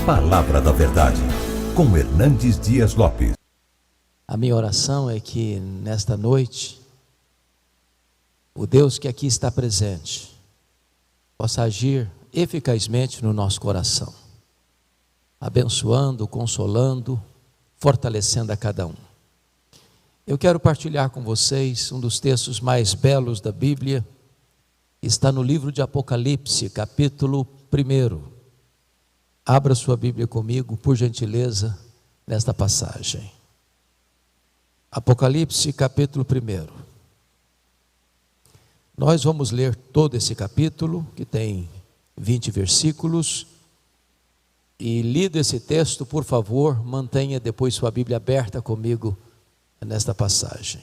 Palavra da Verdade, com Hernandes Dias Lopes. A minha oração é que nesta noite, o Deus que aqui está presente, possa agir eficazmente no nosso coração, abençoando, consolando, fortalecendo a cada um. Eu quero partilhar com vocês um dos textos mais belos da Bíblia, que está no livro de Apocalipse, capítulo 1. Abra sua Bíblia comigo, por gentileza, nesta passagem. Apocalipse, capítulo 1. Nós vamos ler todo esse capítulo, que tem 20 versículos. E lido esse texto, por favor, mantenha depois sua Bíblia aberta comigo nesta passagem.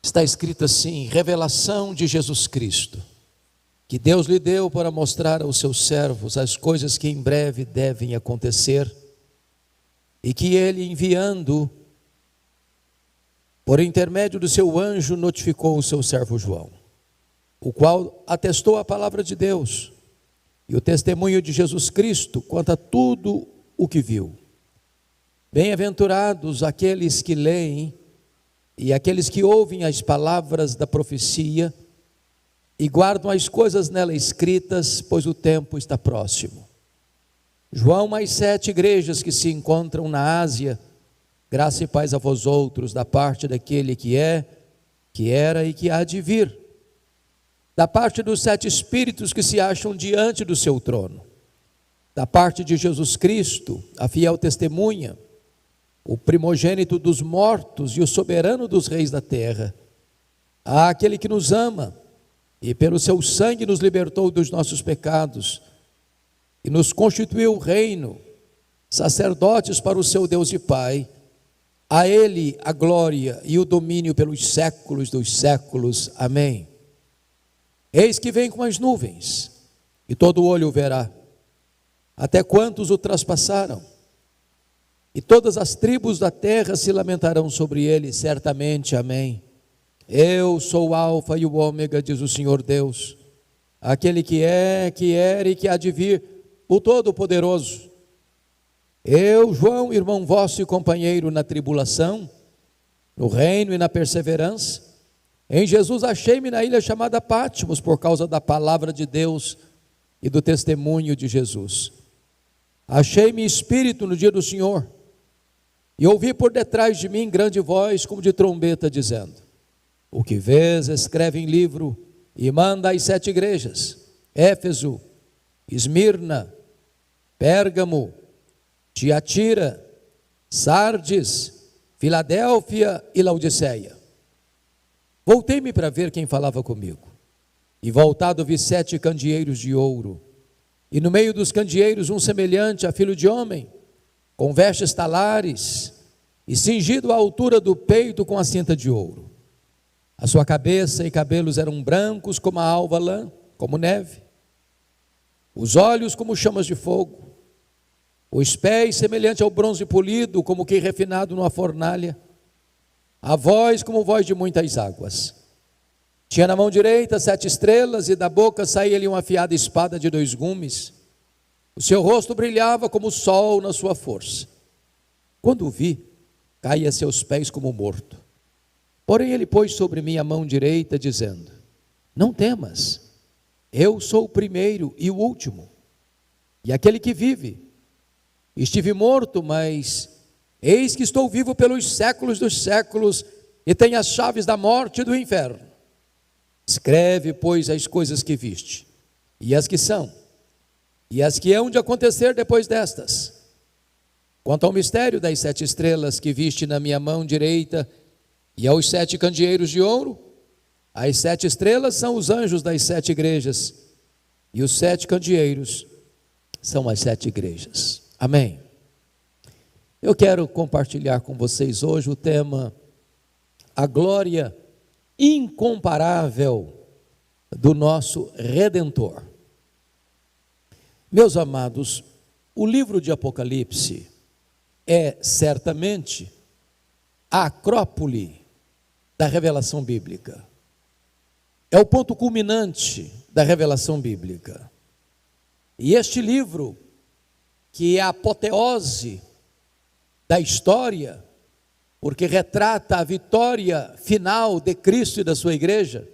Está escrito assim: revelação de Jesus Cristo, que Deus lhe deu para mostrar aos seus servos as coisas que em breve devem acontecer, e que ele, enviando por intermédio do seu anjo, notificou o seu servo João, o qual atestou a palavra de Deus e o testemunho de Jesus Cristo quanto a tudo o que viu. Bem-aventurados aqueles que leem e aqueles que ouvem as palavras da profecia e guardam as coisas nela escritas, pois o tempo está próximo. João, mais 7 igrejas que se encontram na Ásia, graça e paz a vós outros, da parte daquele que é, que era e que há de vir, da parte dos 7 espíritos que se acham diante do seu trono, da parte de Jesus Cristo, a fiel testemunha, o primogênito dos mortos e o soberano dos reis da terra, àquele que nos ama e pelo seu sangue nos libertou dos nossos pecados e nos constituiu reino, sacerdotes para o seu Deus e Pai. A ele a glória e o domínio pelos séculos dos séculos. Amém. Eis que vem com as nuvens, e todo olho o verá, até quantos o traspassaram, e todas as tribos da terra se lamentarão sobre ele, certamente. Amém. Eu sou o Alfa e o Ômega, diz o Senhor Deus, aquele que é, que era e que há de vir, o Todo-Poderoso. Eu, João, irmão vosso e companheiro na tribulação, no reino e na perseverança, em Jesus achei-me na ilha chamada Patmos, por causa da palavra de Deus e do testemunho de Jesus. Achei-me espírito no dia do Senhor, e ouvi por detrás de mim grande voz, como de trombeta, dizendo: o que vês, escreve em livro, e manda às 7 igrejas: Éfeso, Esmirna, Pérgamo, Tiatira, Sardes, Filadélfia e Laodiceia. Voltei-me para ver quem falava comigo, e voltado vi 7 candeeiros de ouro, e no meio dos candeeiros um semelhante a filho de homem, com vestes talares, e cingido à altura do peito com a cinta de ouro. A sua cabeça e cabelos eram brancos como a alva lã, como neve, os olhos como chamas de fogo, os pés semelhante ao bronze polido, como que refinado numa fornalha, a voz como voz de muitas águas. Tinha na mão direita 7 estrelas, e da boca saía-lhe uma afiada espada de 2 gumes. O seu rosto brilhava como o sol na sua força. Quando o vi, caí a seus pés como morto. Porém ele pôs sobre mim a mão direita, dizendo: não temas, eu sou o primeiro e o último, e aquele que vive. Estive morto, mas eis que estou vivo pelos séculos dos séculos, e tenho as chaves da morte e do inferno. Escreve, pois, as coisas que viste, e as que são, e as que hão de acontecer depois destas. Quanto ao mistério das 7 estrelas que viste na minha mão direita, e aos 7 candeeiros de ouro, as 7 estrelas são os anjos das 7 igrejas, e os 7 candeeiros são as 7 igrejas. Amém. Eu quero compartilhar com vocês hoje o tema: a glória incomparável do nosso Redentor. Meus amados, o livro de Apocalipse é certamente a acrópole da revelação bíblica. É o ponto culminante da revelação bíblica. E este livro, que é a apoteose da história, porque retrata a vitória final de Cristo e da sua igreja,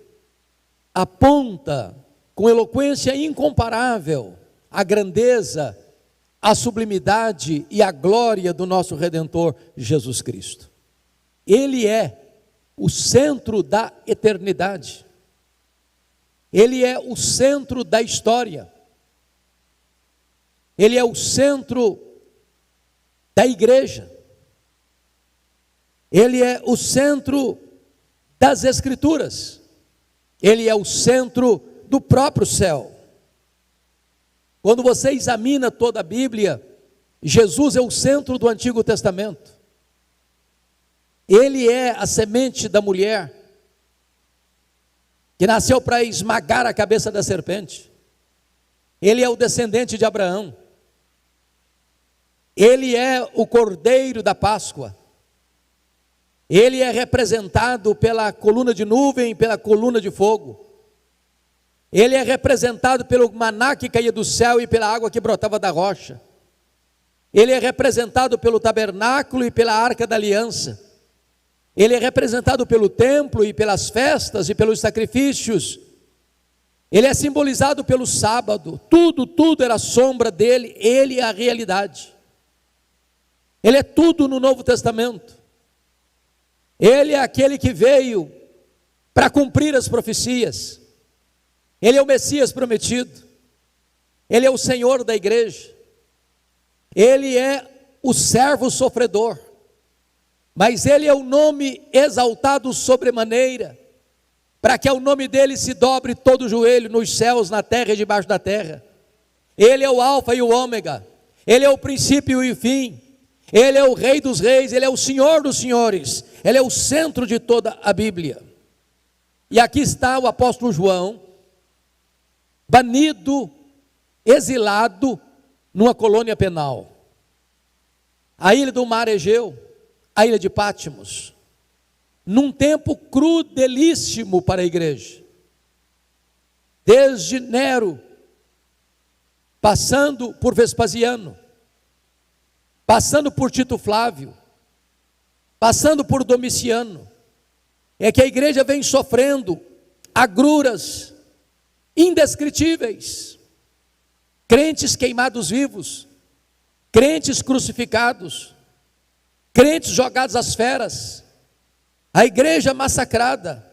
aponta com eloquência incomparável a grandeza, a sublimidade e a glória do nosso Redentor Jesus Cristo. Ele é o centro da eternidade. Ele é o centro da história. Ele é o centro da igreja. Ele é o centro das Escrituras. Ele é o centro do próprio céu. Quando você examina toda a Bíblia, Jesus é o centro do Antigo Testamento. Ele é a semente da mulher, que nasceu para esmagar a cabeça da serpente. Ele é o descendente de Abraão. Ele é o Cordeiro da Páscoa. Ele é representado pela coluna de nuvem, pela coluna de fogo. Ele é representado pelo maná que caía do céu e pela água que brotava da rocha. Ele é representado pelo tabernáculo e pela arca da aliança. Ele é representado pelo templo e pelas festas e pelos sacrifícios. Ele é simbolizado pelo sábado. Tudo era sombra dele. Ele é a realidade. Ele é tudo no Novo Testamento. Ele é aquele que veio para cumprir as profecias. Ele é o Messias prometido. Ele é o Senhor da igreja. Ele é o servo sofredor. Mas ele é o nome exaltado sobremaneira, para que ao nome dele se dobre todo o joelho nos céus, na terra e debaixo da terra. Ele é o alfa e o ômega. Ele é o princípio e o fim. Ele é o Rei dos reis, Ele é o Senhor dos senhores, Ele é o centro de toda a Bíblia. E aqui está o apóstolo João, banido, exilado, numa colônia penal. A ilha do mar Egeu, a ilha de Pátimos, num tempo crudelíssimo para a igreja. Desde Nero, passando por Vespasiano, passando por Tito Flávio, passando por Domiciano, é que a igreja vem sofrendo agruras indescritíveis, crentes queimados vivos, crentes crucificados, crentes jogados às feras, a igreja massacrada,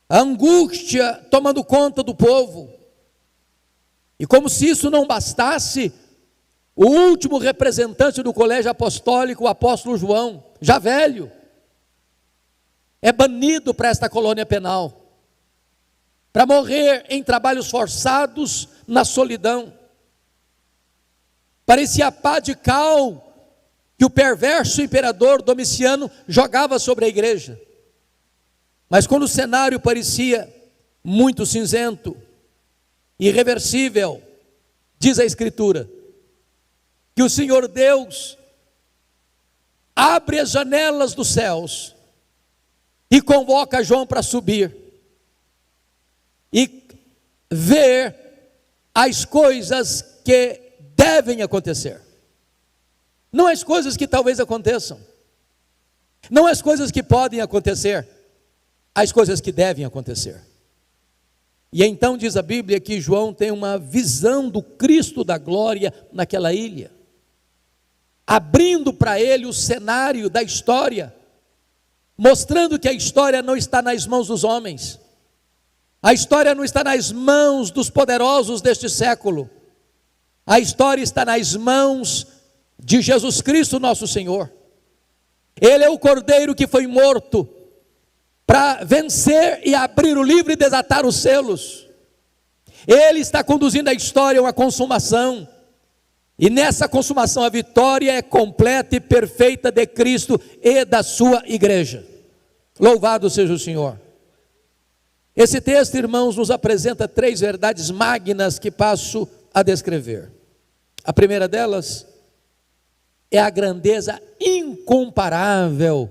a angústia tomando conta do povo. E como se isso não bastasse, o último representante do colégio apostólico, o apóstolo João, já velho, é banido para esta colônia penal, para morrer em trabalhos forçados na solidão. Parecia a pá de cal que o perverso imperador Domiciano jogava sobre a igreja. Mas quando o cenário parecia muito cinzento, irreversível, diz a Escritura, que o Senhor Deus abre as janelas dos céus e convoca João para subir e ver as coisas que devem acontecer. Não as coisas que talvez aconteçam, não as coisas que podem acontecer, as coisas que devem acontecer. E então diz a Bíblia que João tem uma visão do Cristo da glória naquela ilha, abrindo para ele o cenário da história, mostrando que a história não está nas mãos dos homens, a história não está nas mãos dos poderosos deste século, a história está nas mãos de Jesus Cristo nosso Senhor. Ele é o Cordeiro que foi morto para vencer e abrir o livro e desatar os selos. Ele está conduzindo a história a uma consumação. E nessa consumação a vitória é completa e perfeita de Cristo e da sua igreja. Louvado seja o Senhor. Esse texto, irmãos, nos apresenta 3 verdades magnas que passo a descrever. A primeira delas é a grandeza incomparável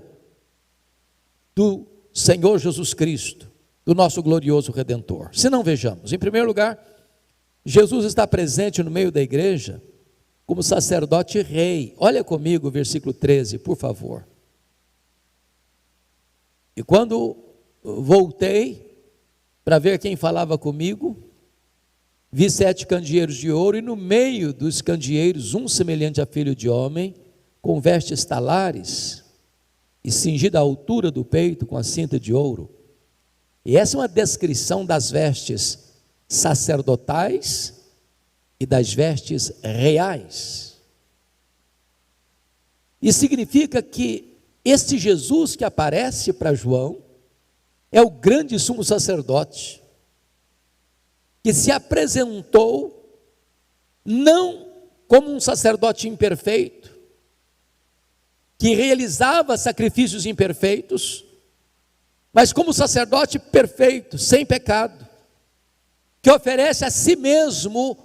do Senhor Jesus Cristo, do nosso glorioso Redentor. Se não, vejamos. Em primeiro lugar, Jesus está presente no meio da igreja como sacerdote rei. Olha comigo o versículo 13, por favor. E quando voltei para ver quem falava comigo, vi 7 candeeiros de ouro, e no meio dos candeeiros um semelhante a filho de homem, com vestes talares, e cingido à altura do peito com a cinta de ouro. E essa é uma descrição das vestes sacerdotais e das vestes reais. E significa que este Jesus que aparece para João é o grande sumo sacerdote, que se apresentou não como um sacerdote imperfeito, que realizava sacrifícios imperfeitos, mas como sacerdote perfeito, sem pecado, que oferece a si mesmo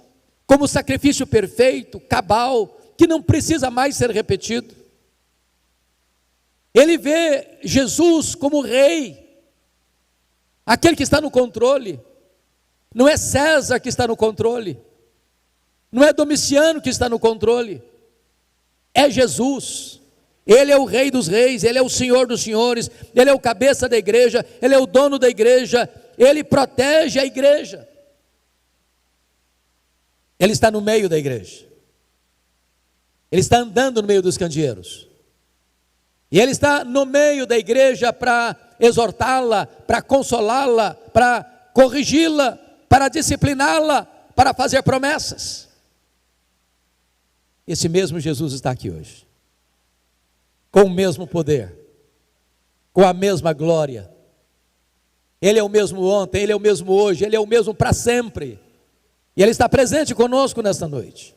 como sacrifício perfeito, cabal, que não precisa mais ser repetido. Ele vê Jesus como rei, aquele que está no controle. Não é César que está no controle, não é Domiciano que está no controle, é Jesus. Ele é o Rei dos Reis, Ele é o Senhor dos Senhores, Ele é o cabeça da igreja, Ele é o dono da igreja, Ele protege a igreja. Ele está no meio da igreja, Ele está andando no meio dos candeeiros, e Ele está no meio da igreja para exortá-la, para consolá-la, para corrigi-la, para discipliná-la, para fazer promessas. Esse mesmo Jesus está aqui hoje, com o mesmo poder, com a mesma glória. Ele é o mesmo ontem, Ele é o mesmo hoje, Ele é o mesmo para sempre. E Ele está presente conosco nesta noite.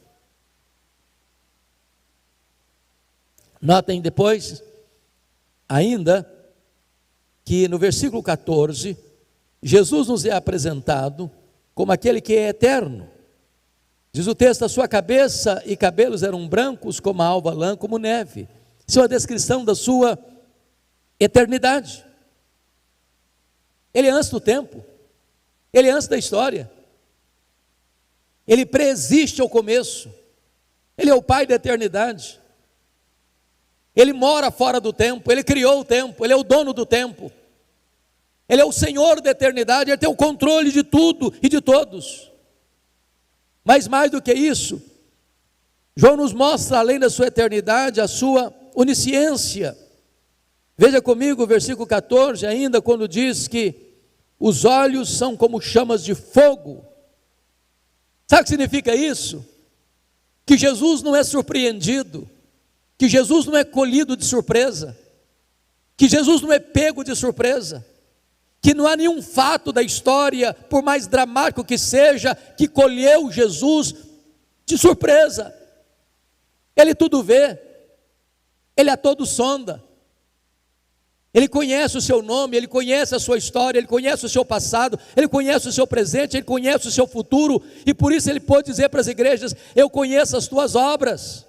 Notem depois, ainda, que no versículo 14, Jesus nos é apresentado como aquele que é eterno. Diz o texto: a sua cabeça e cabelos eram brancos como a alva lã, como neve. Isso é uma descrição da sua eternidade. Ele é antes do tempo, Ele é antes da história, Ele preexiste ao começo, Ele é o Pai da eternidade, Ele mora fora do tempo, Ele criou o tempo, Ele é o dono do tempo, Ele é o Senhor da eternidade, Ele tem o controle de tudo e de todos. Mas mais do que isso, João nos mostra, além da sua eternidade, a sua onisciência. Veja comigo o versículo 14, ainda, quando diz que os olhos são como chamas de fogo. Sabe o que significa isso? Que Jesus não é surpreendido, que Jesus não é colhido de surpresa, que Jesus não é pego de surpresa, que não há nenhum fato da história, por mais dramático que seja, que colheu Jesus de surpresa. Ele tudo vê, Ele a todo sonda, Ele conhece o seu nome, Ele conhece a sua história, Ele conhece o seu passado, Ele conhece o seu presente, Ele conhece o seu futuro, e por isso Ele pode dizer para as igrejas: eu conheço as tuas obras,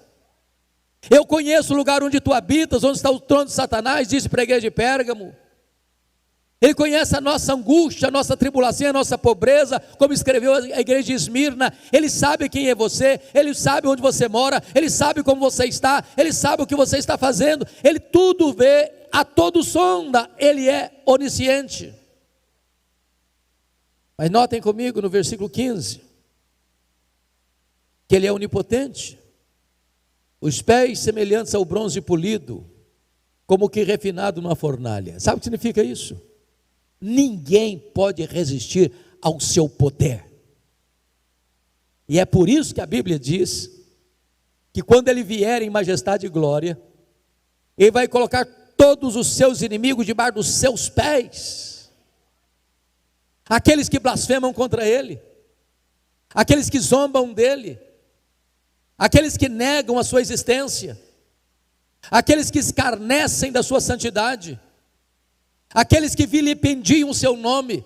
eu conheço o lugar onde tu habitas, onde está o trono de Satanás, disse para a igreja de Pérgamo. Ele conhece a nossa angústia, a nossa tribulação, a nossa pobreza, como escreveu a igreja de Esmirna. Ele sabe quem é você, Ele sabe onde você mora, Ele sabe como você está, Ele sabe o que você está fazendo, Ele tudo vê, a todo sonda, Ele é onisciente. Mas notem comigo no versículo 15, que Ele é onipotente, os pés semelhantes ao bronze polido, como que refinado numa fornalha. Sabe o que significa isso? Ninguém pode resistir ao seu poder. E é por isso que a Bíblia diz que quando Ele vier em majestade e glória, Ele vai colocar todos os seus inimigos debaixo dos seus pés. Aqueles que blasfemam contra Ele, aqueles que zombam dEle, aqueles que negam a sua existência, aqueles que escarnecem da sua santidade, aqueles que vilipendiam o seu nome,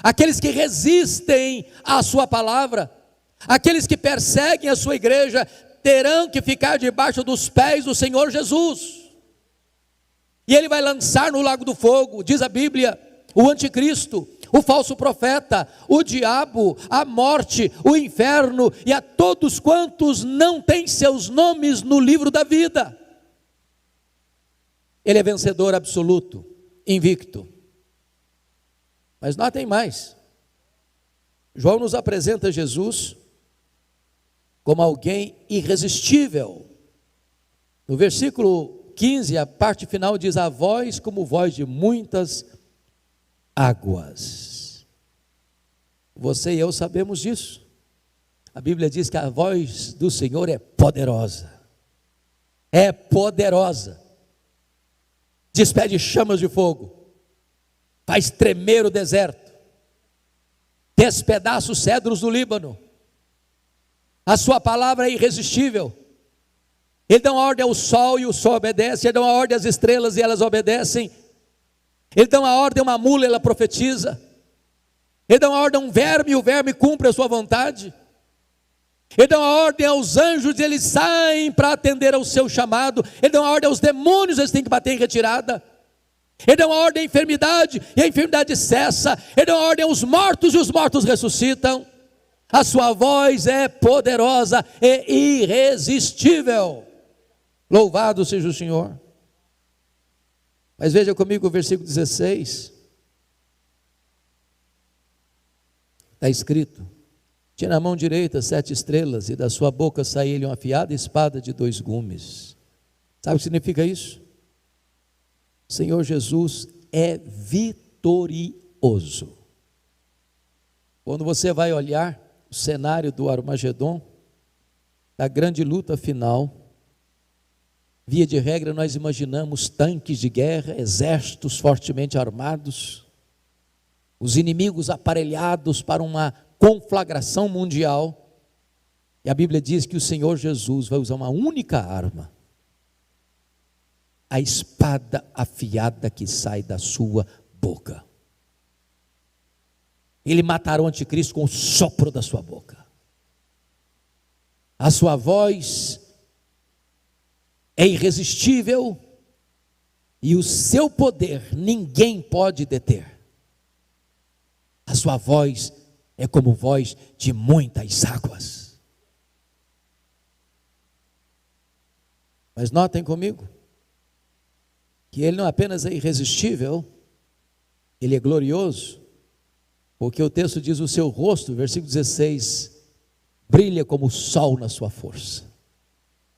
aqueles que resistem à sua palavra, aqueles que perseguem a sua igreja, terão que ficar debaixo dos pés do Senhor Jesus. E Ele vai lançar no lago do fogo, diz a Bíblia, o anticristo, o falso profeta, o diabo, a morte, o inferno e a todos quantos não têm seus nomes no livro da vida. Ele é vencedor absoluto, invicto. Mas notem mais, João nos apresenta Jesus como alguém irresistível. No versículo 15, a parte final diz: a voz como voz de muitas águas. Você e eu sabemos disso. A Bíblia diz que a voz do Senhor é poderosa. É poderosa. Despede chamas de fogo. Faz tremer o deserto. Despedaça os cedros do Líbano. A sua palavra é irresistível. Ele dá uma ordem ao sol e o sol obedece. Ele dá uma ordem às estrelas e elas obedecem. Ele dá uma ordem a uma mula e ela profetiza. Ele dá uma ordem a um verme e o verme cumpre a sua vontade. Ele dá uma ordem aos anjos e eles saem para atender ao seu chamado. Ele dá uma ordem aos demônios, eles têm que bater em retirada. Ele dá uma ordem à enfermidade e a enfermidade cessa. Ele dá uma ordem aos mortos e os mortos ressuscitam. A sua voz é poderosa e irresistível. Louvado seja o Senhor. Mas veja comigo o versículo 16. Está escrito: tinha na mão direita 7 estrelas, e da sua boca saía-lhe uma afiada espada de 2 gumes. Sabe o que significa isso? O Senhor Jesus é vitorioso. Quando você vai olhar o cenário do Armagedon, da grande luta final, via de regra nós imaginamos tanques de guerra, exércitos fortemente armados, os inimigos aparelhados para uma conflagração mundial. E a Bíblia diz que o Senhor Jesus vai usar uma única arma: a espada afiada que sai da sua boca. Ele matará o anticristo com o sopro da sua boca. A sua voz é irresistível e o seu poder ninguém pode deter. A sua voz é como voz de muitas águas. Mas notem comigo que ele não apenas é irresistível, ele é glorioso, porque o texto diz: o seu rosto, versículo 16, brilha como o sol na sua força.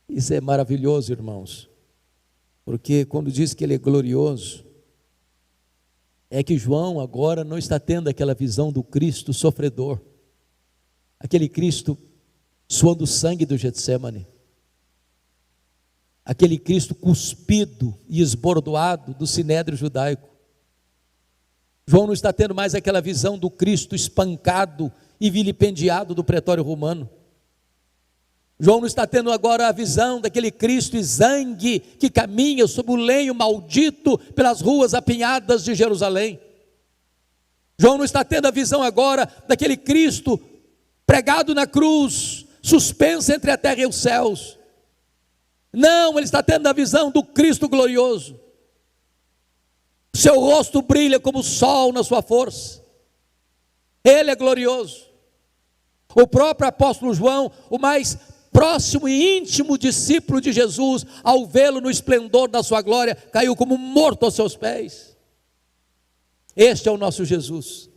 Isso é maravilhoso, irmãos, porque quando diz que ele é glorioso, é que João agora não está tendo aquela visão do Cristo sofredor, aquele Cristo suando sangue do Getsemane, aquele Cristo cuspido e esbordoado do sinédrio judaico. João não está tendo mais aquela visão do Cristo espancado e vilipendiado do pretório romano. João não está tendo agora a visão daquele Cristo exangue que caminha sob o lenho maldito pelas ruas apinhadas de Jerusalém. João não está tendo a visão agora daquele Cristo pregado na cruz, suspenso entre a terra e os céus. Não, ele está tendo a visão do Cristo glorioso. Seu rosto brilha como o sol na sua força. Ele é glorioso. O próprio apóstolo João, o mais próximo e íntimo discípulo de Jesus, ao vê-lo no esplendor da sua glória, caiu como morto aos seus pés. Este é o nosso Jesus.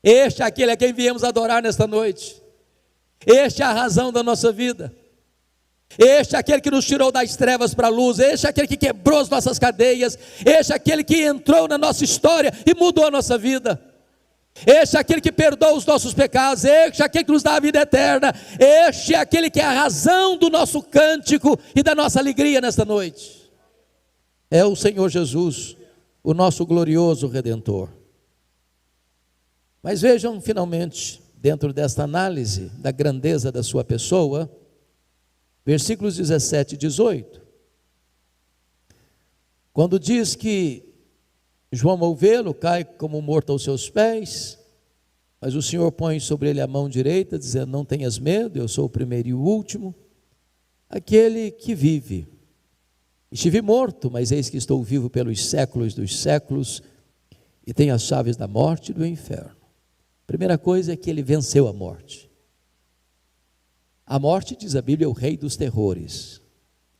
Este é aquele a quem viemos adorar nesta noite. Este é a razão da nossa vida. Este é aquele que nos tirou das trevas para a luz. Este é aquele que quebrou as nossas cadeias. Este é aquele que entrou na nossa história e mudou a nossa vida. Este é aquele que perdoa os nossos pecados. Este é aquele que nos dá a vida eterna. Este é aquele que é a razão do nosso cântico e da nossa alegria nesta noite. É o Senhor Jesus, o nosso glorioso Redentor. Mas vejam finalmente, dentro desta análise da grandeza da sua pessoa, versículos 17 e 18, quando diz que João, ao vê-lo, cai como morto aos seus pés, mas o Senhor põe sobre ele a mão direita, dizendo: não tenhas medo, eu sou o primeiro e o último, aquele que vive. Estive morto, mas eis que estou vivo pelos séculos dos séculos, e tem as chaves da morte e do inferno. Primeira coisa é que ele venceu a morte. A morte, diz a Bíblia, é o rei dos terrores,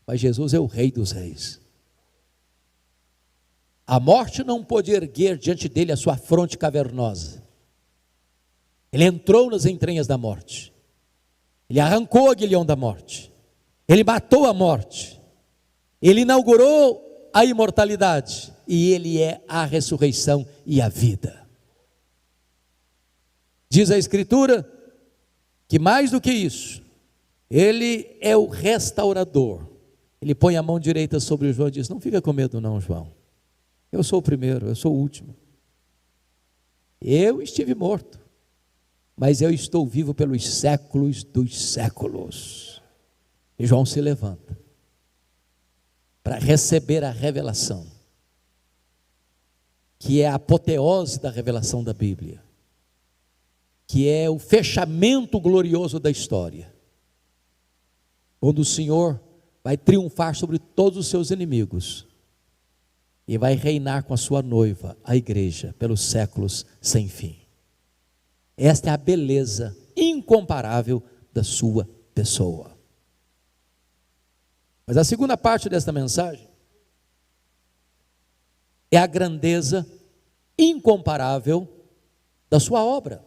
mas Jesus é o rei dos reis. A morte não pôde erguer diante dele a sua fronte cavernosa. Ele entrou nas entranhas da morte, ele arrancou o aguilhão da morte, ele matou a morte, ele inaugurou a imortalidade, e ele é a ressurreição e a vida. Diz a Escritura que mais do que isso, ele é o restaurador. Ele põe a mão direita sobre João e diz: não fica com medo não, João, eu sou o primeiro, eu sou o último. Eu estive morto, mas eu estou vivo pelos séculos dos séculos. E João se levanta para receber a revelação, que é a apoteose da revelação da Bíblia, que é o fechamento glorioso da história, onde o Senhor vai triunfar sobre todos os seus inimigos e vai reinar com a sua noiva, a igreja, pelos séculos sem fim. Esta é a beleza incomparável da sua pessoa. Mas a segunda parte desta mensagem é a grandeza incomparável da sua obra.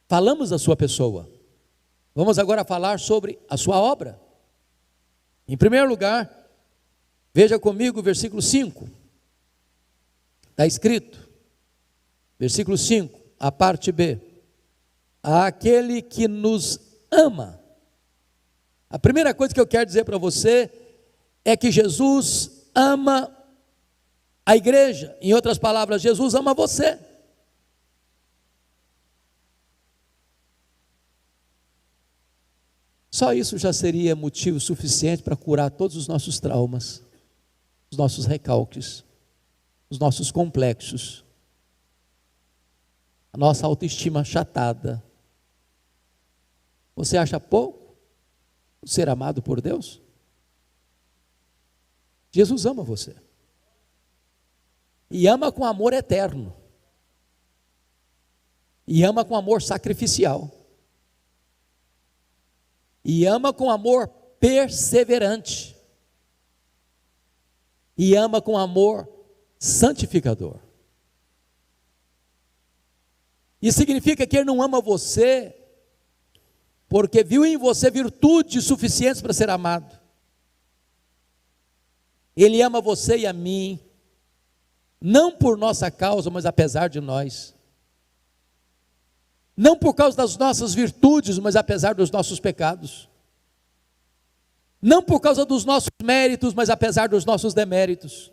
Falamos da sua pessoa, vamos agora falar sobre a sua obra. Em primeiro lugar, veja comigo o versículo 5, está escrito, versículo 5, a parte B: aquele que nos ama. A primeira coisa que eu quero dizer para você é que Jesus ama a igreja. Em outras palavras, Jesus ama você. Só isso já seria motivo suficiente para curar todos os nossos traumas, os nossos recalques, os nossos complexos, a nossa autoestima achatada. Você acha pouco ser amado por Deus? Jesus ama você, e ama com amor eterno, e ama com amor sacrificial, e ama com amor perseverante, e ama com amor santificador. Isso significa que Ele não ama você porque viu em você virtudes suficientes para ser amado. Ele ama você e a mim, não por nossa causa, mas apesar de nós. Não por causa das nossas virtudes, mas apesar dos nossos pecados. Não por causa dos nossos méritos, mas apesar dos nossos deméritos.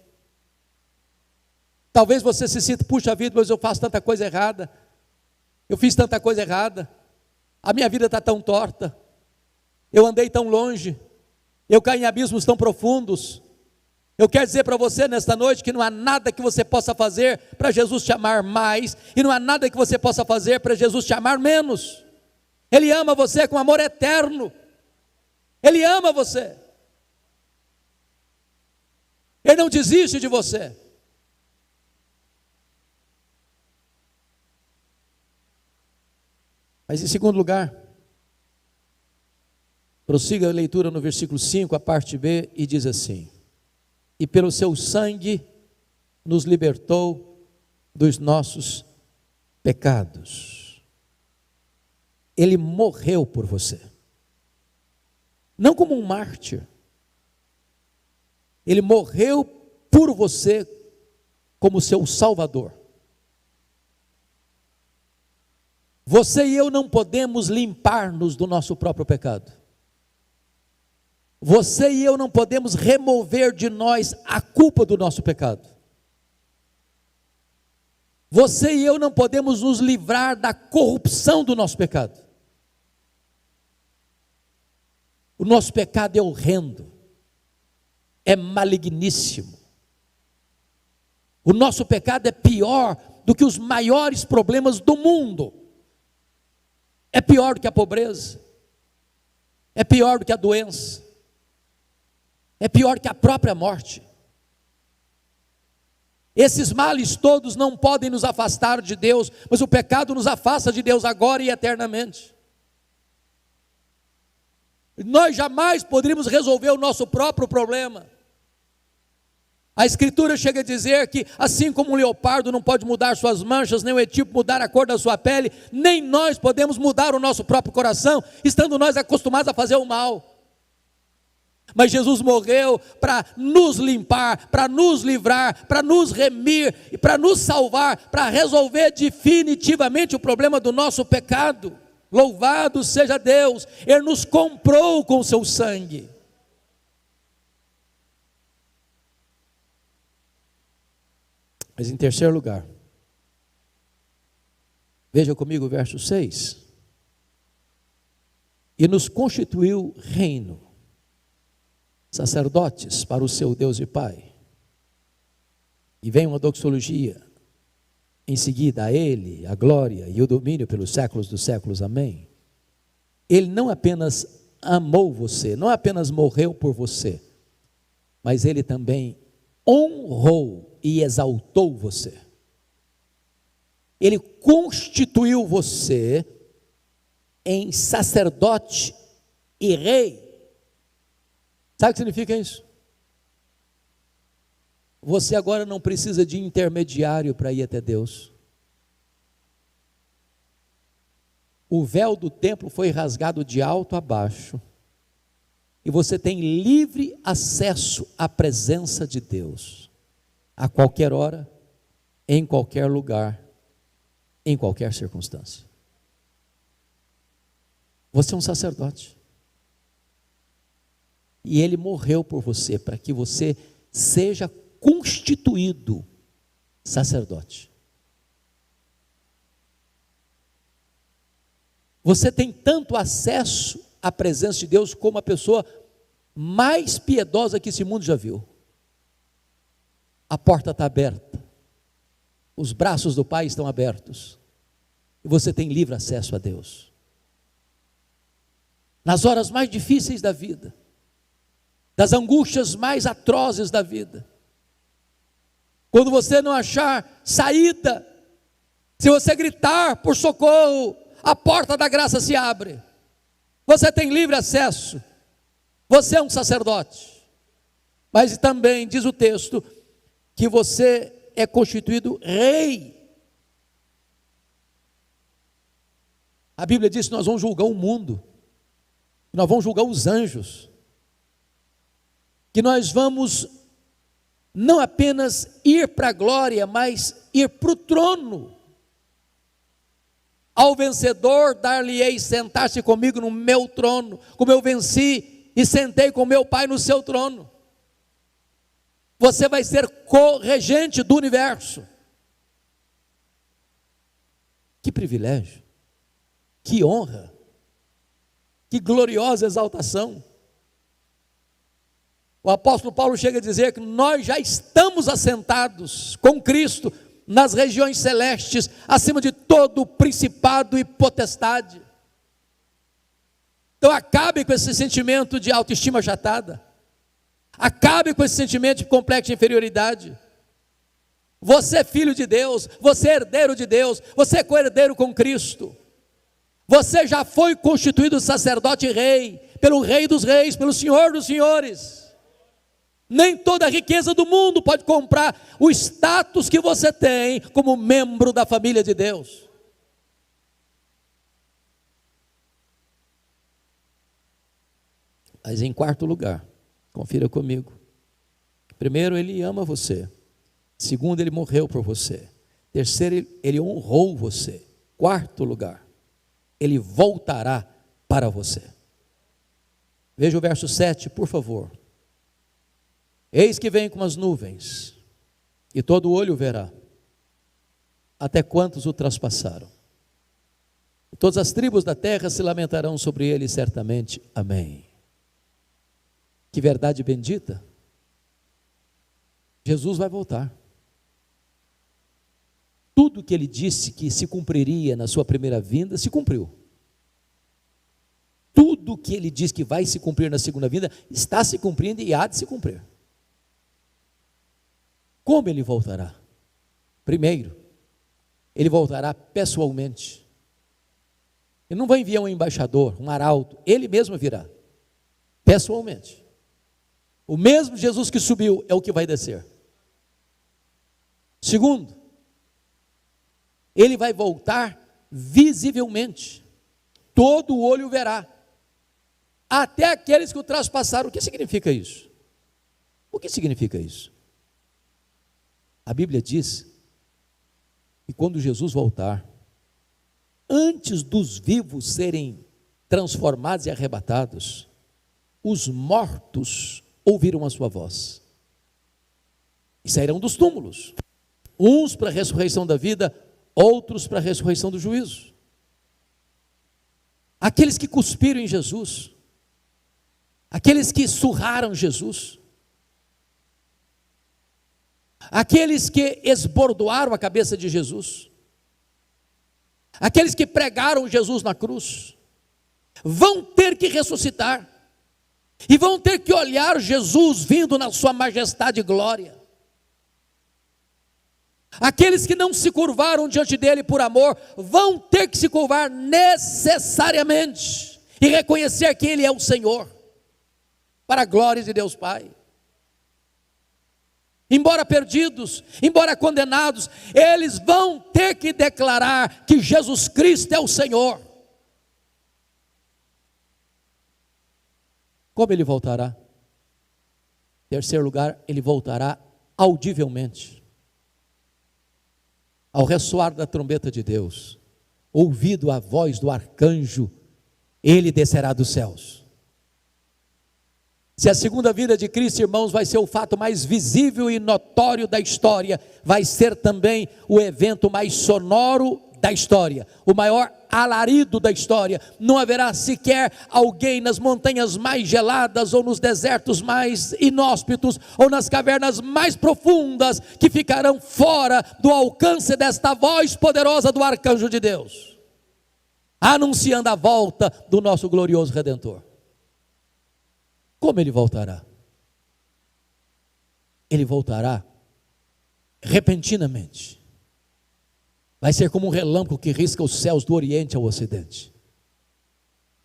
Talvez você se sinta: puxa vida, mas eu faço tanta coisa errada, eu fiz tanta coisa errada, a minha vida está tão torta, eu andei tão longe, eu caí em abismos tão profundos. Eu quero dizer para você nesta noite que não há nada que você possa fazer para Jesus te amar mais, e não há nada que você possa fazer para Jesus te amar menos. Ele ama você com amor eterno, Ele ama você, Ele não desiste de você. Mas em segundo lugar, prossiga a leitura no versículo 5, a parte B, e diz assim: e pelo seu sangue nos libertou dos nossos pecados. Ele morreu por você, não como um mártir, Ele morreu por você como seu Salvador. Você e eu não podemos limpar-nos do nosso próprio pecado. Você e eu não podemos remover de nós a culpa do nosso pecado. Você e eu não podemos nos livrar da corrupção do nosso pecado. O nosso pecado é horrendo, é maligníssimo. O nosso pecado é pior do que os maiores problemas do mundo. É pior do que a pobreza, é pior do que a doença, é pior que a própria morte. Esses males todos não podem nos afastar de Deus, mas o pecado nos afasta de Deus agora e eternamente. Nós jamais poderíamos resolver o nosso próprio problema. A Escritura chega a dizer que, assim como um leopardo não pode mudar suas manchas, nem o etíope mudar a cor da sua pele, nem nós podemos mudar o nosso próprio coração, estando nós acostumados a fazer o mal. Mas Jesus morreu para nos limpar, para nos livrar, para nos remir, e para nos salvar, para resolver definitivamente o problema do nosso pecado. Louvado seja Deus, Ele nos comprou com o seu sangue. Mas em terceiro lugar, veja comigo o verso 6. E nos constituiu reino, sacerdotes para o seu Deus e Pai. E vem uma doxologia, em seguida a Ele, a glória e o domínio pelos séculos dos séculos, amém. Ele não apenas amou você, não apenas morreu por você, mas Ele também honrou e exaltou você. Ele constituiu você em sacerdote e rei. Sabe o que significa isso? Você agora não precisa de intermediário para ir até Deus. O véu do templo foi rasgado de alto a baixo, e você tem livre acesso à presença de Deus, a qualquer hora, em qualquer lugar, em qualquer circunstância. Você é um sacerdote. E Ele morreu por você, para que você seja constituído sacerdote. Você tem tanto acesso à presença de Deus como a pessoa mais piedosa que esse mundo já viu. A porta está aberta, os braços do Pai estão abertos, e você tem livre acesso a Deus. Nas horas mais difíceis da vida, das angústias mais atrozes da vida, quando você não achar saída, se você gritar por socorro, a porta da graça se abre, você tem livre acesso, você é um sacerdote. Mas também diz o texto, que você é constituído rei. A Bíblia diz que nós vamos julgar o mundo, que nós vamos julgar os anjos, que nós vamos não apenas ir para a glória, mas ir para o trono. Ao vencedor dar-lhe-ei sentar-se comigo no meu trono, como eu venci e sentei com meu Pai no seu trono. Você vai ser co-regente do universo. Que privilégio, que honra, que gloriosa exaltação. O apóstolo Paulo chega a dizer que nós já estamos assentados com Cristo nas regiões celestes, acima de todo principado e potestade. Então acabe com esse sentimento de autoestima achatada, acabe com esse sentimento de complexo de inferioridade. Você é filho de Deus, você é herdeiro de Deus, você é co-herdeiro com Cristo. Você já foi constituído sacerdote e rei, pelo Rei dos Reis, pelo Senhor dos Senhores. Nem toda a riqueza do mundo pode comprar o status que você tem como membro da família de Deus. Mas em quarto lugar, confira comigo. Primeiro, Ele ama você. Segundo, Ele morreu por você. Terceiro, Ele honrou você. Quarto lugar, Ele voltará para você. Veja o verso 7, por favor. Eis que vem com as nuvens, e todo olho verá, até quantos o traspassaram. E todas as tribos da terra se lamentarão sobre ele, certamente. Amém. Que verdade bendita. Jesus vai voltar. Tudo que Ele disse que se cumpriria na sua primeira vinda, se cumpriu. Tudo que Ele diz que vai se cumprir na segunda vinda, está se cumprindo e há de se cumprir. Como Ele voltará? Primeiro, ele voltará pessoalmente. Ele não vai enviar um embaixador, um arauto, ele mesmo virá, pessoalmente. O mesmo Jesus que subiu é o que vai descer. Segundo, ele vai voltar visivelmente, todo olho verá, até aqueles que o traspassaram. O que significa isso? O que significa isso? A Bíblia diz que quando Jesus voltar, antes dos vivos serem transformados e arrebatados, os mortos ouviram a sua voz e sairão dos túmulos, uns para a ressurreição da vida, outros para a ressurreição do juízo. Aqueles que cuspiram em Jesus, aqueles que surraram Jesus, aqueles que esbordoaram a cabeça de Jesus, aqueles que pregaram Jesus na cruz, vão ter que ressuscitar, e vão ter que olhar Jesus vindo na sua majestade e glória. Aqueles que não se curvaram diante dele por amor, vão ter que se curvar necessariamente, e reconhecer que ele é o Senhor, para a glória de Deus Pai. Embora perdidos, embora condenados, eles vão ter que declarar que Jesus Cristo é o Senhor. Como ele voltará? Em terceiro lugar, ele voltará audivelmente. Ao ressoar da trombeta de Deus, ouvido a voz do arcanjo, ele descerá dos céus. Se a segunda vinda de Cristo, irmãos, vai ser o fato mais visível e notório da história, vai ser também o evento mais sonoro da história, o maior alarido da história. Não haverá sequer alguém nas montanhas mais geladas, ou nos desertos mais inóspitos, ou nas cavernas mais profundas, que ficarão fora do alcance desta voz poderosa do arcanjo de Deus, anunciando a volta do nosso glorioso Redentor. Como ele voltará? Ele voltará repentinamente. Vai ser como um relâmpago que risca os céus do oriente ao ocidente.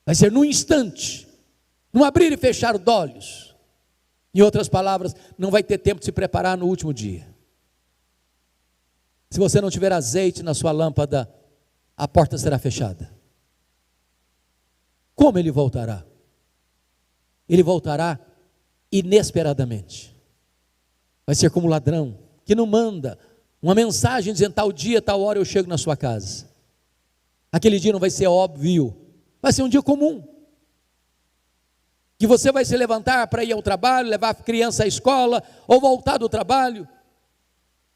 Vai ser num instante, num abrir e fechar de olhos. Em outras palavras, não vai ter tempo de se preparar no último dia. Se você não tiver azeite na sua lâmpada, a porta será fechada. Como ele voltará? Ele voltará inesperadamente. Vai ser como um ladrão que não manda uma mensagem dizendo: tal dia, tal hora eu chego na sua casa. Aquele dia não vai ser óbvio, vai ser um dia comum, que você vai se levantar para ir ao trabalho, levar a criança à escola, ou voltar do trabalho,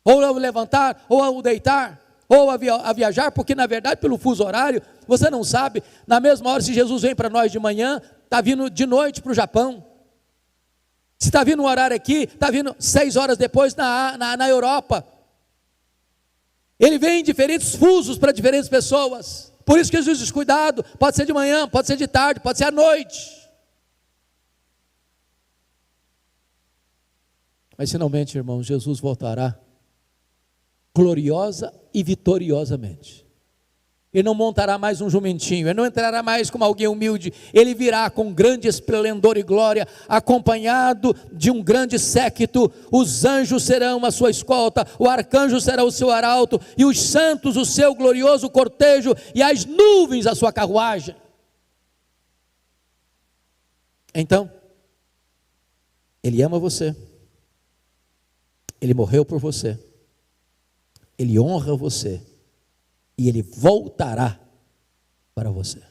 ou ao levantar, ou ao deitar, ou a viajar, porque na verdade pelo fuso horário, você não sabe, na mesma hora, se Jesus vem para nós de manhã, está vindo de noite para o Japão. Se está vindo um horário aqui, está vindo 6 horas depois na Europa. Ele vem em diferentes fusos para diferentes pessoas. Por isso que Jesus diz: cuidado, pode ser de manhã, pode ser de tarde, pode ser à noite. Mas finalmente, irmãos, Jesus voltará gloriosa e vitoriosamente. Ele não montará mais um jumentinho, ele não entrará mais como alguém humilde, ele virá com grande esplendor e glória, acompanhado de um grande séquito. Os anjos serão a sua escolta, o arcanjo será o seu arauto, e os santos o seu glorioso cortejo, e as nuvens a sua carruagem. Então, ele ama você, ele morreu por você, ele honra você, e ele voltará para você.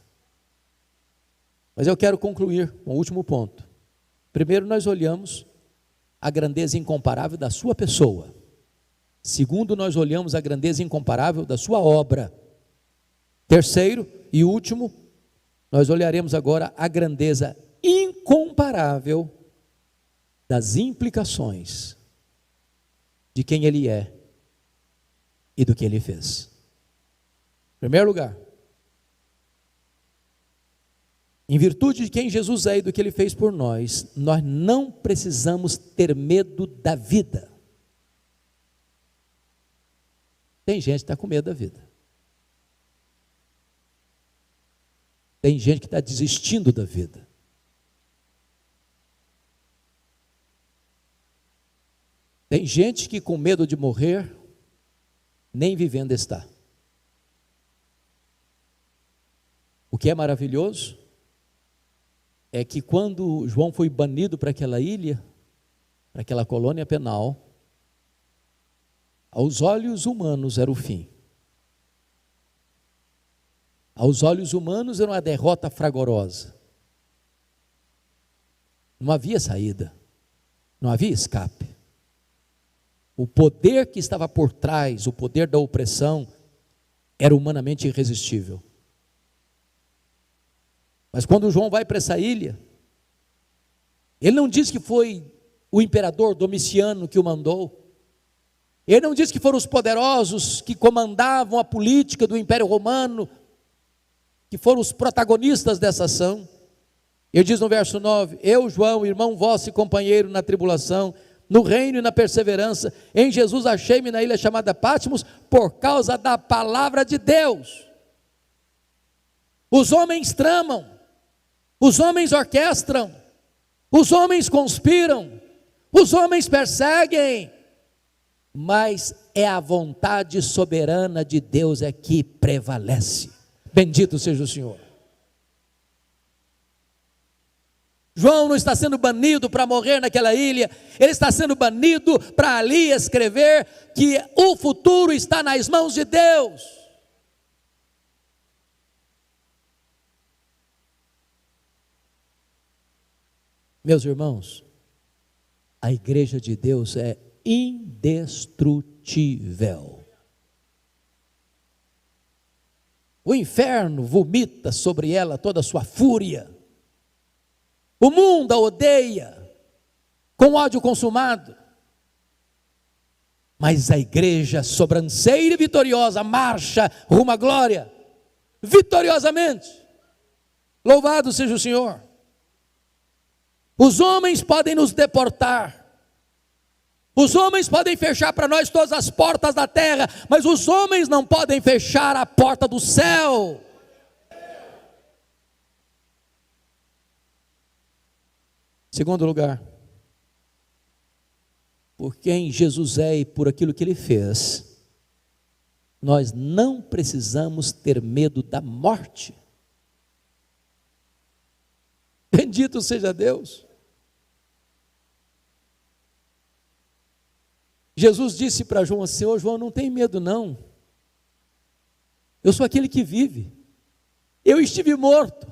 Mas eu quero concluir com o último ponto. Primeiro, nós olhamos a grandeza incomparável da sua pessoa. Segundo, nós olhamos a grandeza incomparável da sua obra. Terceiro e último, nós olharemos agora a grandeza incomparável das implicações de quem ele é e do que ele fez. Em primeiro lugar, em virtude de quem Jesus é e do que ele fez por nós, nós não precisamos ter medo da vida. Tem gente que está com medo da vida. Tem gente que está desistindo da vida. Tem gente que com medo de morrer, nem vivendo está. O que é maravilhoso é que quando João foi banido para aquela ilha, para aquela colônia penal, aos olhos humanos era o fim. Aos olhos humanos era uma derrota fragorosa. Não havia saída, não havia escape. O poder que estava por trás, o poder da opressão, era humanamente irresistível. Mas quando João vai para essa ilha, ele não diz que foi o imperador Domiciano que o mandou. Ele não diz que foram os poderosos que comandavam a política do Império Romano, que foram os protagonistas dessa ação. Ele diz no verso 9: eu, João, irmão vosso e companheiro na tribulação, no reino e na perseverança, em Jesus achei-me na ilha chamada Patmos, por causa da palavra de Deus. Os homens tramam, os homens orquestram, os homens conspiram, os homens perseguem, mas é a vontade soberana de Deus é que prevalece. Bendito seja o Senhor. João não está sendo banido para morrer naquela ilha, ele está sendo banido para ali escrever que o futuro está nas mãos de Deus. Meus irmãos, a igreja de Deus é indestrutível. O inferno vomita sobre ela toda a sua fúria. O mundo a odeia, com ódio consumado. Mas a igreja sobranceira e vitoriosa marcha rumo à glória, vitoriosamente. Louvado seja o Senhor. Os homens podem nos deportar, os homens podem fechar para nós todas as portas da terra, mas os homens não podem fechar a porta do céu. Segundo lugar, por quem Jesus é e por aquilo que Ele fez, nós não precisamos ter medo da morte. Bendito seja Deus. Jesus disse para João assim: ô João, não tem medo não, eu sou aquele que vive, eu estive morto,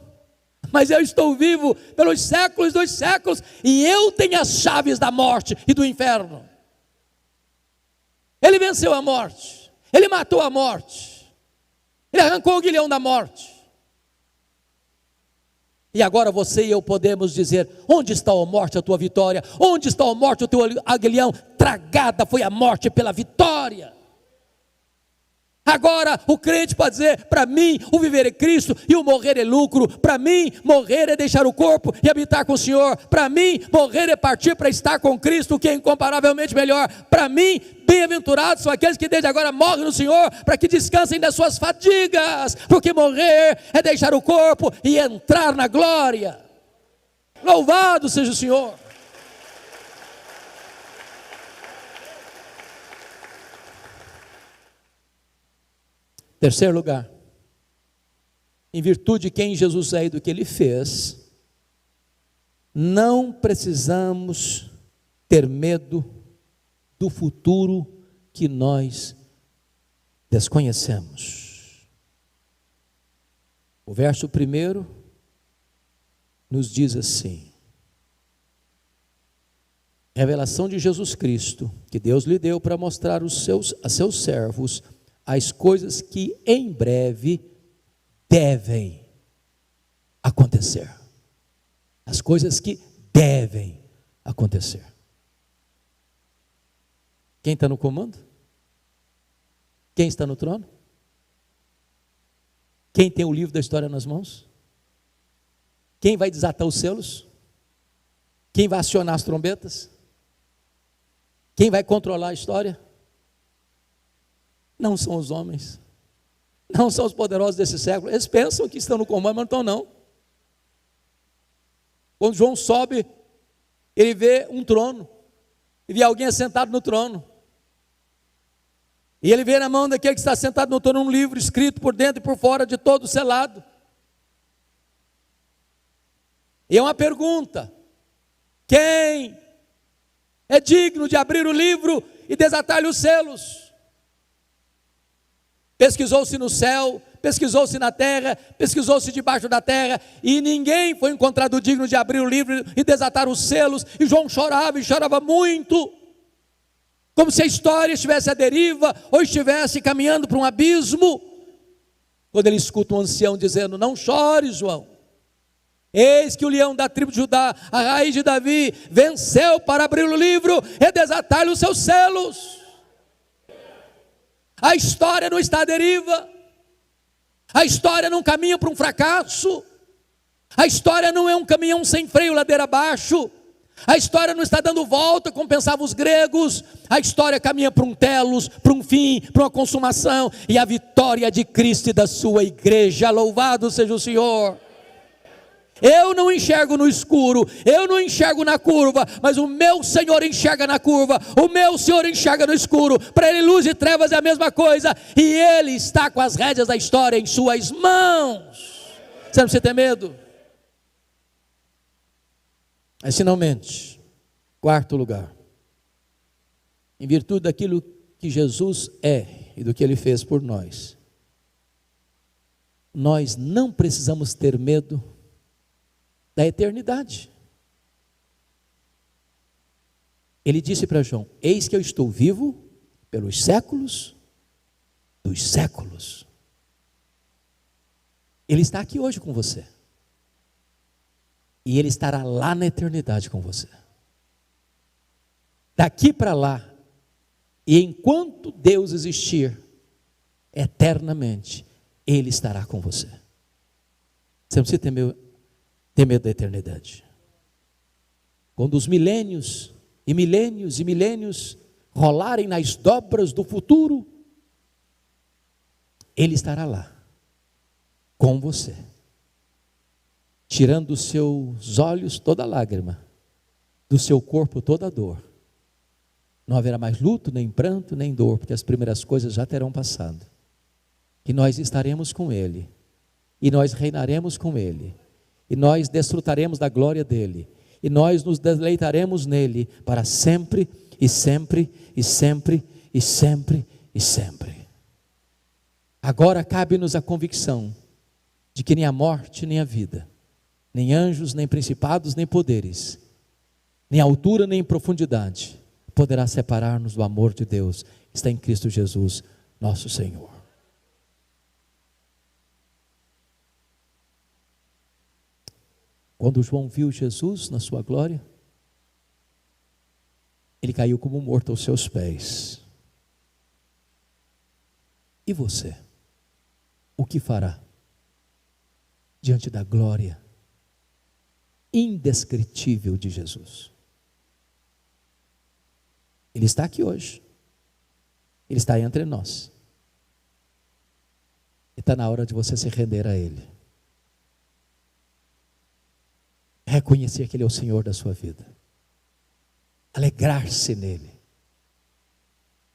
mas eu estou vivo pelos séculos dos séculos, e eu tenho as chaves da morte e do inferno. Ele venceu a morte, ele matou a morte, ele arrancou o aguilhão da morte. E agora você e eu podemos dizer: onde está a morte, a tua vitória? Onde está a morte, o teu aguilhão? Tragada foi a morte pela vitória. Agora o crente pode dizer: para mim o viver é Cristo e o morrer é lucro. Para mim morrer é deixar o corpo e habitar com o Senhor. Para mim morrer é partir para estar com Cristo, que é incomparavelmente melhor. Para mim, bem-aventurados são aqueles que desde agora morrem no Senhor, para que descansem das suas fadigas, porque morrer é deixar o corpo e entrar na glória. Louvado seja o Senhor. Terceiro lugar, em virtude de quem Jesus é e do que Ele fez, não precisamos ter medo do futuro que nós desconhecemos. O verso 1 nos diz assim: revelação de Jesus Cristo, que Deus lhe deu para mostrar a seus servos as coisas que em breve devem acontecer. As coisas que devem acontecer. Quem está no comando? Quem está no trono? Quem tem o livro da história nas mãos? Quem vai desatar os selos? Quem vai acionar as trombetas? Quem vai controlar a história? Não são os homens, não são os poderosos desse século. Eles pensam que estão no comando, mas não estão não. Quando João sobe, ele vê um trono, e vê alguém assentado no trono, e ele vê na mão daquele que está sentado no trono um livro escrito por dentro e por fora, de todo selado. E é uma pergunta: quem é digno de abrir o livro e desatar-lhe os selos? Pesquisou-se no céu, pesquisou-se na terra, pesquisou-se debaixo da terra, e ninguém foi encontrado digno de abrir o livro e desatar os selos. E João chorava, e chorava muito, como se a história estivesse à deriva, ou estivesse caminhando para um abismo, quando ele escuta um ancião dizendo: não chore, João, eis que o leão da tribo de Judá, a raiz de Davi, venceu para abrir o livro e desatar-lhe os seus selos. A história não está à deriva, a história não caminha para um fracasso, a história não é um caminhão sem freio ladeira abaixo, a história não está dando volta como pensavam os gregos. A história caminha para um telos, para um fim, para uma consumação, e a vitória de Cristo e da sua igreja. Louvado seja o Senhor. Eu não enxergo no escuro, eu não enxergo na curva, mas o meu Senhor enxerga na curva, o meu Senhor enxerga no escuro. Para Ele luz e trevas é a mesma coisa, e Ele está com as rédeas da história em suas mãos. Você não precisa ter medo. Mas finalmente, quarto lugar, em virtude daquilo que Jesus é e do que Ele fez por nós, nós não precisamos ter medo da eternidade. Ele disse para João: eis que eu estou vivo pelos séculos dos séculos. Ele está aqui hoje com você, e Ele estará lá na eternidade com você. Daqui para lá, e enquanto Deus existir, eternamente, Ele estará com você. Você não precisa ter medo da eternidade. Quando os milênios e milênios e milênios rolarem nas dobras do futuro, Ele estará lá com você, tirando dos seus olhos toda lágrima, do seu corpo toda dor. Não haverá mais luto, nem pranto, nem dor, porque as primeiras coisas já terão passado. E nós estaremos com Ele, e nós reinaremos com Ele, e nós desfrutaremos da glória dEle, e nós nos deleitaremos nele para sempre e sempre e sempre e sempre e sempre. Agora cabe-nos a convicção de que nem a morte, nem a vida, nem anjos, nem principados, nem poderes, nem altura, nem profundidade, poderá separar-nos do amor de Deus que está em Cristo Jesus, nosso Senhor. Quando João viu Jesus na sua glória, ele caiu como morto aos seus pés. E você? O que fará diante da glória indescritível de Jesus? Ele está aqui hoje, Ele está entre nós, e está na hora de você se render a Ele, reconhecer que Ele é o Senhor da sua vida, alegrar-se nele,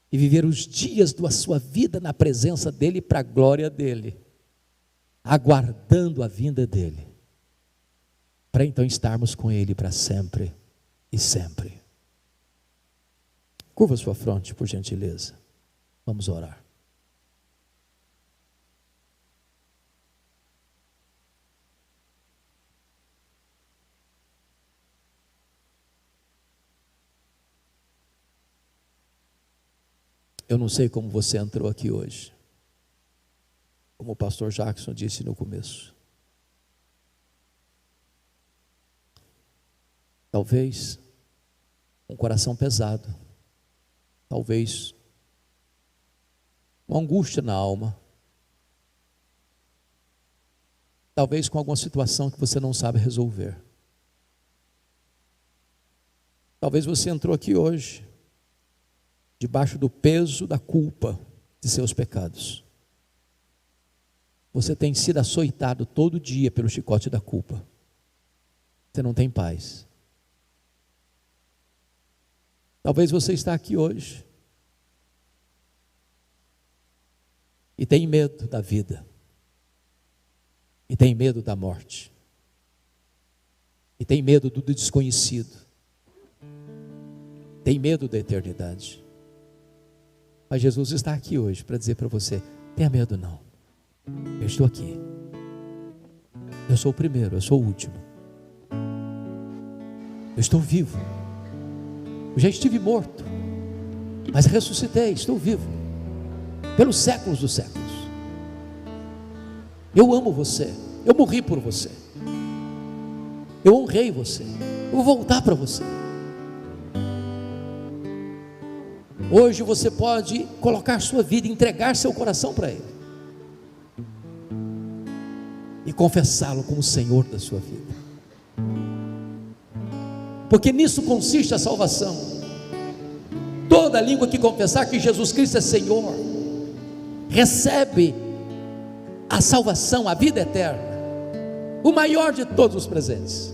e viver os dias da sua vida na presença dEle, para a glória dEle, aguardando a vinda dEle, para então estarmos com Ele para sempre e sempre. Curva sua fronte, por gentileza, vamos orar. Eu não sei como você entrou aqui hoje, como o pastor Jackson disse no começo. Talvez um coração pesado, talvez uma angústia na alma, talvez com alguma situação que você não sabe resolver. Talvez você entrou aqui hoje debaixo do peso da culpa, de seus pecados. Você tem sido açoitado todo dia pelo chicote da culpa. Você não tem paz. Talvez você está aqui hoje e tem medo da vida, e tem medo da morte, e tem medo do desconhecido, tem medo da eternidade. Mas Jesus está aqui hoje para dizer para você: tenha medo não, eu estou aqui, eu sou o primeiro, eu sou o último, eu estou vivo, eu já estive morto, mas ressuscitei, estou vivo, pelos séculos dos séculos. Eu amo você, eu morri por você, eu honrei você, eu vou voltar para você. Hoje você pode colocar sua vida, entregar seu coração para Ele e confessá-lo como Senhor da sua vida, porque nisso consiste a salvação. Toda língua que confessar que Jesus Cristo é Senhor recebe a salvação, a vida eterna, o maior de todos os presentes.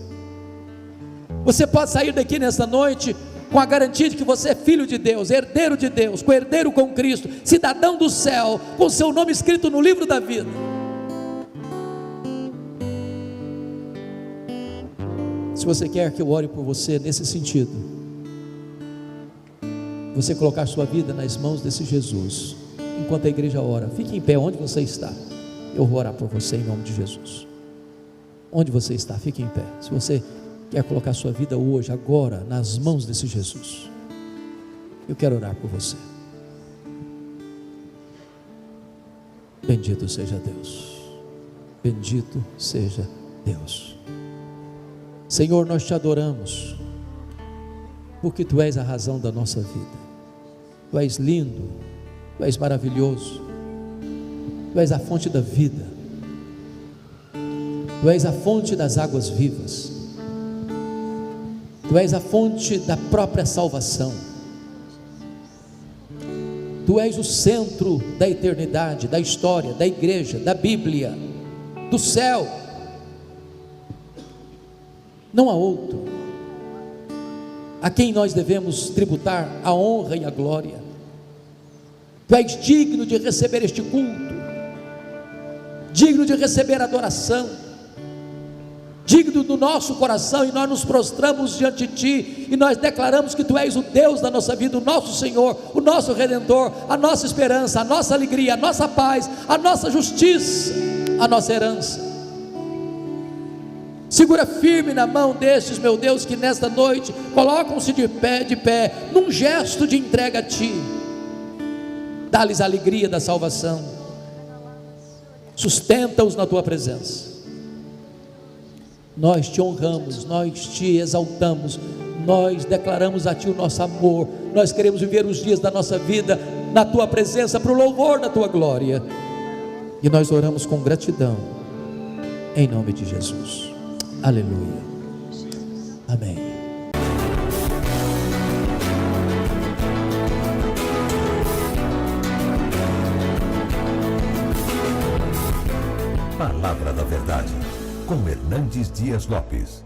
Você pode sair daqui nesta noite com a garantia de que você é filho de Deus, herdeiro de Deus, co-herdeiro com Cristo, cidadão do céu, com seu nome escrito no livro da vida. Se você quer que eu ore por você nesse sentido, você colocar sua vida nas mãos desse Jesus, enquanto a igreja ora, fique em pé onde você está, eu vou orar por você em nome de Jesus. Onde você está, fique em pé. Se você quer colocar sua vida hoje, agora, nas mãos desse Jesus, eu quero orar por você. Bendito seja Deus, bendito seja Deus. Senhor, nós te adoramos, porque Tu és a razão da nossa vida. Tu és lindo, Tu és maravilhoso, Tu és a fonte da vida, Tu és a fonte das águas vivas, Tu és a fonte da própria salvação, Tu és o centro da eternidade, da história, da igreja, da Bíblia, do céu. Não há outro a quem nós devemos tributar a honra e a glória. Tu és digno de receber este culto, digno de receber adoração, digno do nosso coração, e nós nos prostramos diante de Ti, e nós declaramos que Tu és o Deus da nossa vida, o nosso Senhor, o nosso Redentor, a nossa esperança, a nossa alegria, a nossa paz, a nossa justiça, a nossa herança. Segura firme na mão destes, meu Deus, que nesta noite colocam-se de pé, num gesto de entrega a Ti. Dá-lhes a alegria da salvação, sustenta-os na Tua presença. Nós Te honramos, nós Te exaltamos, nós declaramos a Ti o nosso amor. Nós queremos viver os dias da nossa vida na Tua presença, para o louvor da Tua glória, e nós oramos com gratidão, em nome de Jesus. Aleluia, amém. Palavra da Verdade, com Hernandes Dias Lopes.